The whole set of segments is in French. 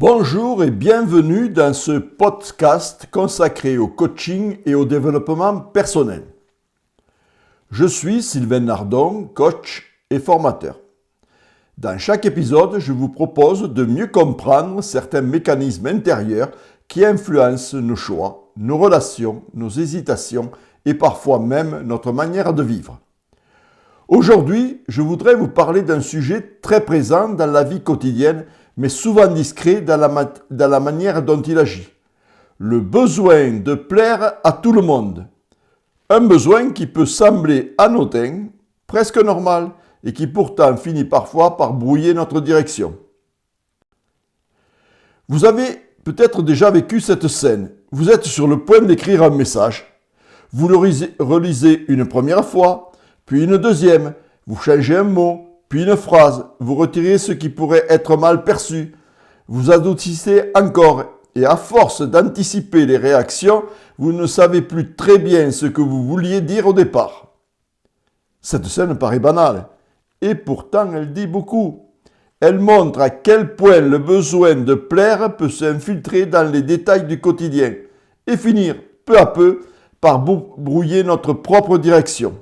Bonjour et bienvenue dans ce podcast consacré au coaching et au développement personnel. Je suis Sylvain Nardon, coach et formateur. Dans chaque épisode, je vous propose de mieux comprendre certains mécanismes intérieurs qui influencent nos choix, nos relations, nos hésitations et parfois même notre manière de vivre. Aujourd'hui, je voudrais vous parler d'un sujet très présent dans la vie quotidienne, mais souvent discret dans la manière dont il agit. Le besoin de plaire à tout le monde. Un besoin qui peut sembler anodin, presque normal, et qui pourtant finit parfois par brouiller notre direction. Vous avez peut-être déjà vécu cette scène. Vous êtes sur le point d'écrire un message. Vous le relisez une première fois, puis une deuxième. Vous changez un mot, puis une phrase. Vous retirez ce qui pourrait être mal perçu. Vous adoucissez encore. Et à force d'anticiper les réactions, vous ne savez plus très bien ce que vous vouliez dire au départ. Cette scène paraît banale. Et pourtant, elle dit beaucoup. Elle montre à quel point le besoin de plaire peut s'infiltrer dans les détails du quotidien et finir, peu à peu, par brouiller notre propre direction.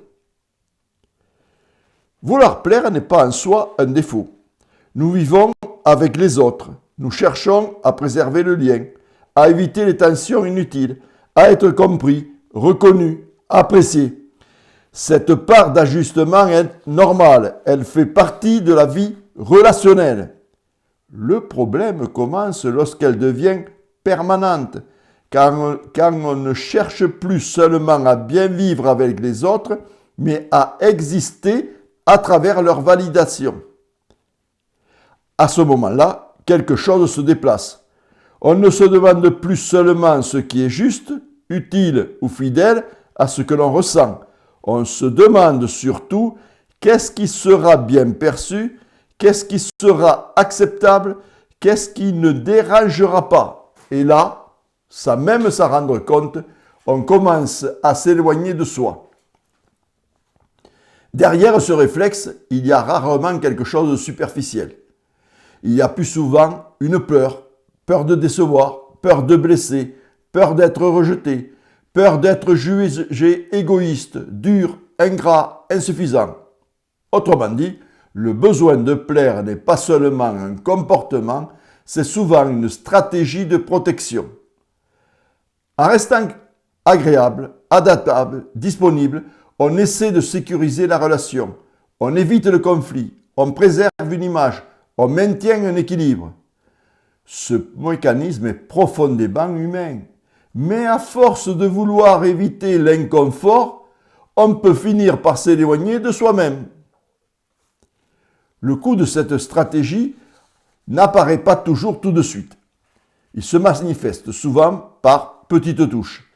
Vouloir plaire n'est pas en soi un défaut. Nous vivons avec les autres. Nous cherchons à préserver le lien, à éviter les tensions inutiles, à être compris, reconnu, apprécié. Cette part d'ajustement est normale. Elle fait partie de la vie relationnelle. Le problème commence lorsqu'elle devient permanente, quand on ne cherche plus seulement à bien vivre avec les autres, mais à exister à travers leur validation. À ce moment-là, quelque chose se déplace. On ne se demande plus seulement ce qui est juste, utile ou fidèle à ce que l'on ressent. On se demande surtout qu'est-ce qui sera bien perçu, qu'est-ce qui sera acceptable, qu'est-ce qui ne dérangera pas. Et là, sans même s'en rendre compte, on commence à s'éloigner de soi. Derrière ce réflexe, il y a rarement quelque chose de superficiel. Il y a plus souvent une peur, peur de décevoir, peur de blesser, peur d'être rejeté, peur d'être jugé égoïste, dur, ingrat, insuffisant. Autrement dit, le besoin de plaire n'est pas seulement un comportement, c'est souvent une stratégie de protection. En restant agréable, adaptable, disponible, on essaie de sécuriser la relation, on évite le conflit, on préserve une image, on maintient un équilibre. Ce mécanisme est profondément humain. Mais à force de vouloir éviter l'inconfort, on peut finir par s'éloigner de soi-même. Le coût de cette stratégie n'apparaît pas toujours tout de suite. Il se manifeste souvent par petites touches.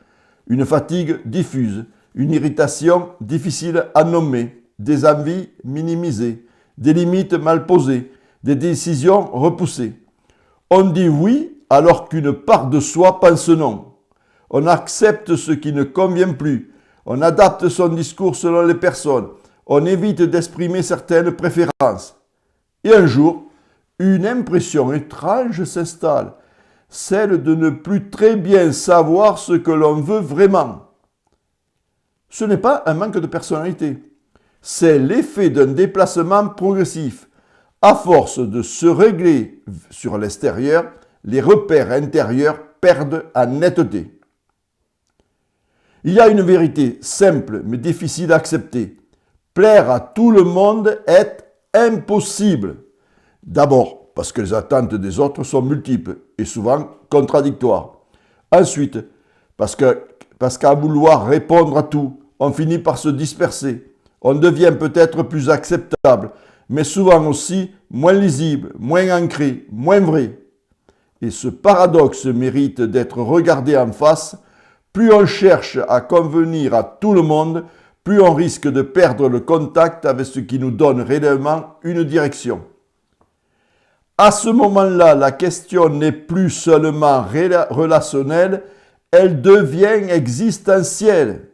Une fatigue diffuse, une irritation difficile à nommer, des envies minimisées, des limites mal posées, des décisions repoussées. On dit oui alors qu'une part de soi pense non. On accepte ce qui ne convient plus. On adapte son discours selon les personnes. On évite d'exprimer certaines préférences. Et un jour, une impression étrange s'installe, celle de ne plus très bien savoir ce que l'on veut vraiment. Ce n'est pas un manque de personnalité. C'est l'effet d'un déplacement progressif. À force de se régler sur l'extérieur, les repères intérieurs perdent en netteté. Il y a une vérité simple mais difficile à accepter. Plaire à tout le monde est impossible. D'abord, parce que les attentes des autres sont multiples et souvent contradictoires. Ensuite, parce qu'à vouloir répondre à tout, on finit par se disperser. On devient peut-être plus acceptable, mais souvent aussi moins lisible, moins ancré, moins vrai. Et ce paradoxe mérite d'être regardé en face. Plus on cherche à convenir à tout le monde, plus on risque de perdre le contact avec ce qui nous donne réellement une direction. À ce moment-là, la question n'est plus seulement relationnelle, elle devient existentielle.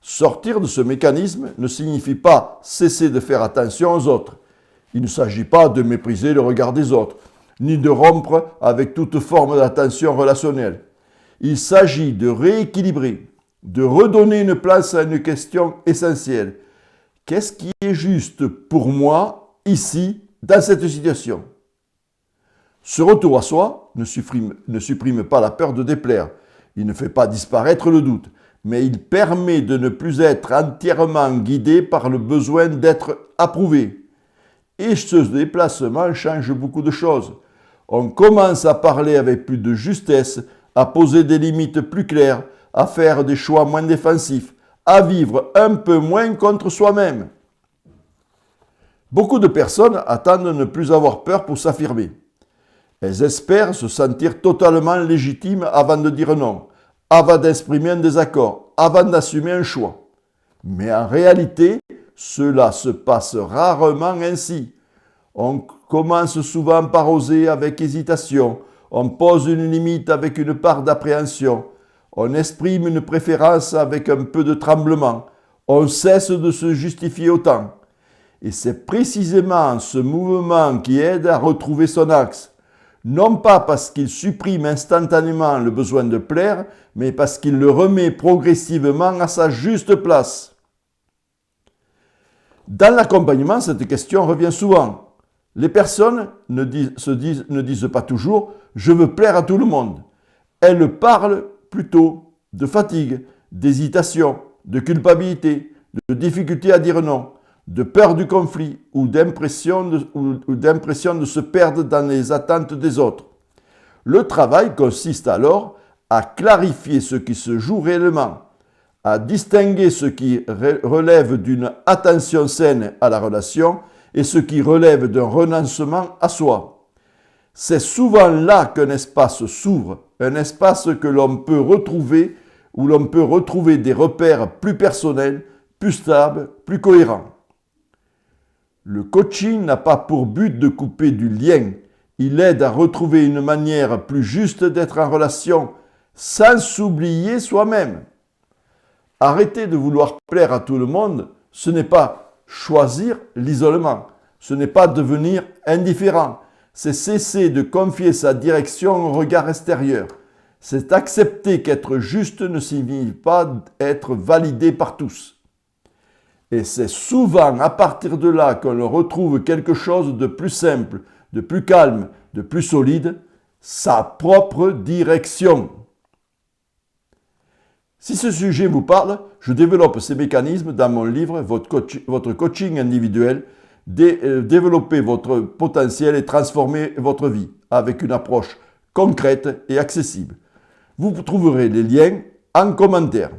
Sortir de ce mécanisme ne signifie pas cesser de faire attention aux autres. Il ne s'agit pas de mépriser le regard des autres, ni de rompre avec toute forme d'attention relationnelle. Il s'agit de rééquilibrer, de redonner une place à une question essentielle. Qu'est-ce qui est juste pour moi, ici, dans cette situation? Ce retour à soi ne supprime pas la peur de déplaire. Il ne fait pas disparaître le doute, mais il permet de ne plus être entièrement guidé par le besoin d'être approuvé. Et ce déplacement change beaucoup de choses. On commence à parler avec plus de justesse, à poser des limites plus claires, à faire des choix moins défensifs, à vivre un peu moins contre soi-même. Beaucoup de personnes attendent de ne plus avoir peur pour s'affirmer. Elles espèrent se sentir totalement légitimes avant de dire non, avant d'exprimer un désaccord, avant d'assumer un choix. Mais en réalité, cela se passe rarement ainsi. On commence souvent par oser avec hésitation, on pose une limite avec une part d'appréhension, on exprime une préférence avec un peu de tremblement, on cesse de se justifier autant. Et c'est précisément ce mouvement qui aide à retrouver son axe. Non pas parce qu'il supprime instantanément le besoin de plaire, mais parce qu'il le remet progressivement à sa juste place. Dans l'accompagnement, cette question revient souvent. Les personnes ne disent pas toujours « je veux plaire à tout le monde ». Elles parlent plutôt de fatigue, d'hésitation, de culpabilité, de difficulté à dire non, de peur du conflit ou d'impression de se perdre dans les attentes des autres. Le travail consiste alors à clarifier ce qui se joue réellement, à distinguer ce qui relève d'une attention saine à la relation et ce qui relève d'un renoncement à soi. C'est souvent là qu'un espace s'ouvre, un espace que l'on peut retrouver, où l'on peut retrouver des repères plus personnels, plus stables, plus cohérents. Le coaching n'a pas pour but de couper du lien. Il aide à retrouver une manière plus juste d'être en relation sans s'oublier soi-même. Arrêter de vouloir plaire à tout le monde, ce n'est pas choisir l'isolement. Ce n'est pas devenir indifférent. C'est cesser de confier sa direction au regard extérieur. C'est accepter qu'être juste ne signifie pas être validé par tous. Et c'est souvent à partir de là qu'on retrouve quelque chose de plus simple, de plus calme, de plus solide, sa propre direction. Si ce sujet vous parle, je développe ces mécanismes dans mon livre « Votre coaching individuel », développer votre potentiel et transformer votre vie avec une approche concrète et accessible. Vous trouverez les liens en commentaire.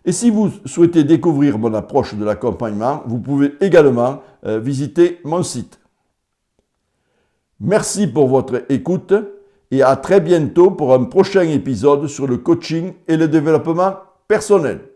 Et si vous souhaitez découvrir mon approche de l'accompagnement, vous pouvez également visiter mon site. Merci pour votre écoute et à très bientôt pour un prochain épisode sur le coaching et le développement personnel.